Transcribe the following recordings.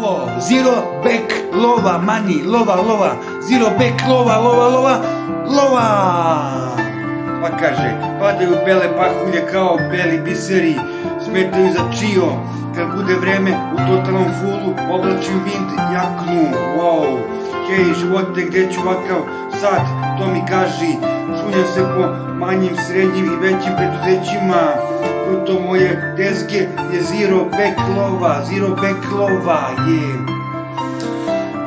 Ovo, zero back lova, money, lova, zero back lova. Pa kaže, padaju bele pahulje kao beli biseri, smetaju za čio, kad bude vreme u totalnom fullu, oblačim vind jaknu, wow. Hej, živote, gde ću ovakav sad, to mi kaži, šunjam se po manjim, srednjim i većim preduzećima, kruto moje deske je zero back lova, je.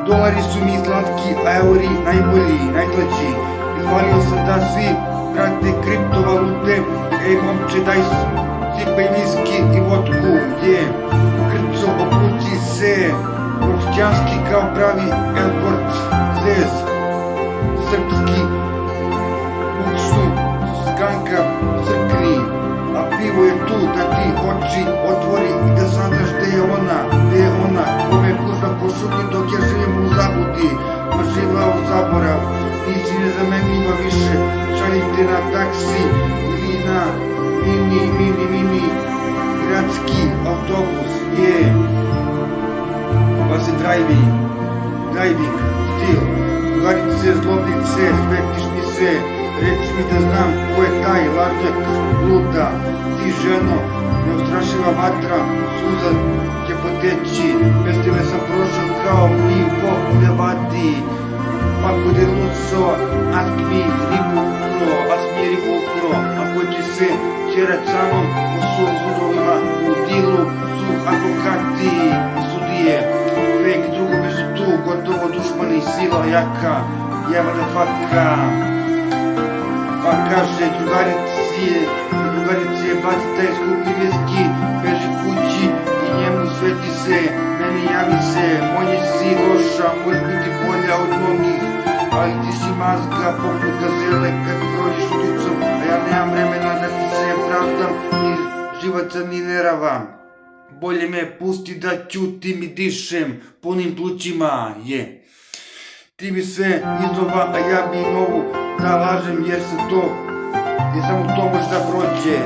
Dolari su mi slatki, a euri najbolji, najtlađi, izvalio sam da svi prate kriptovalute, ej momče daj sipaj viski i vodku, je. Krco opuci se, profćanski kao pravi airport zez, srpski uksu, skanka crkni, a pivo je tu da ti oči otvori i da sandaš gde je ona, kome kuza pošuti dok ja živim u zabudi, živla u zaborav, nisi nezamenljiva više, šaljite na taksi ili na mini gradski autobus, je. Pa se driving, stil, drugarice, zlobnice, svetiš mi se, reci mi da znam ko je taj lažnjak luda, ti ženo, neustrašiva vatra, suza će poteći, bez tebe sam prošao kao pivo u Nevadi, Paco de Luso, ask me ribu ukro, ako će se čerat sa mnom u sudovima, u dilu su advokati i sudije, fake drugovi su tu, gotovo dušmani, sila jaka, jebana faka. Pa kaže drugarice, baci taj skupi viski, beži kući i njemu sveti se, meni javi se, moj si loša, možeš biti bolja od mnogih, ali ti si mazga poput gazele kad prođeš ulicom, a ja nemam vremena da ti se pravdam i živaca ni ne ravam. Bolje me pusti da ćutim i dišem punim plućima, je. Ti bi sve iznova, a ja bi novu da lažem jer samo to može da prođe.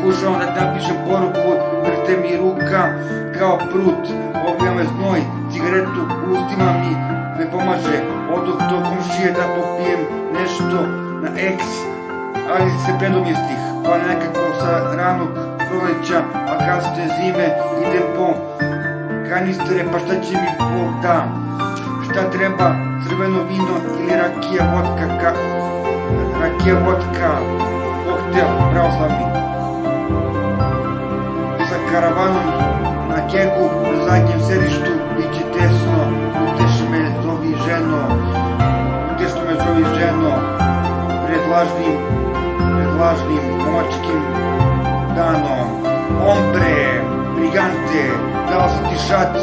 Pokušavam da napišem poruku, vrte mi ruka kao prut, obija me znoj, cigaretu u ustima mi ne pomaže, odoh do komšije da popijem nešto na X, ali se predomjestih, pa nekako sa ranog proleća, a kasne zime idem po kanistere, pa šta će mi Bog da? Šta treba, crveno vino ili rakija vodka, koktel pravoslavni. Sa karavanom na kegu na zadnjem sedištu biće tesno, uteš me zovi ženo, pred lažnim momačkim danom. Ombre, brigante, dao sam ti šat,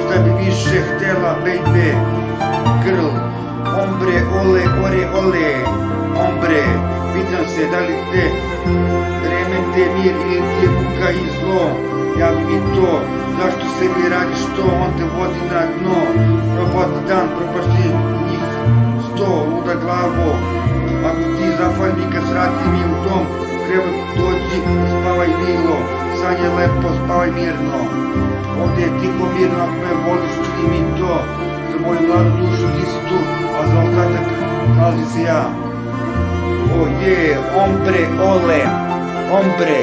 šta bi više htela, baby, girl, ombre, ole, ombre, pitam se da li te remete mir ili ti je buka i zlo, javi mi to, zašto sebi radiš to, on te vodi na dno, propad dan, propašti njih 100, luda glavo, ako ti zafalji kad srati mi u dom, krevet dođi, spavaj milo, sanje lepo, spavaj mirno, ovdje je tiho mirno, ako me voliš, čini mi to, za moju mladu dušu ti si tu, a za ostatak nalazi se ja. O je, ombre, ole, ombre,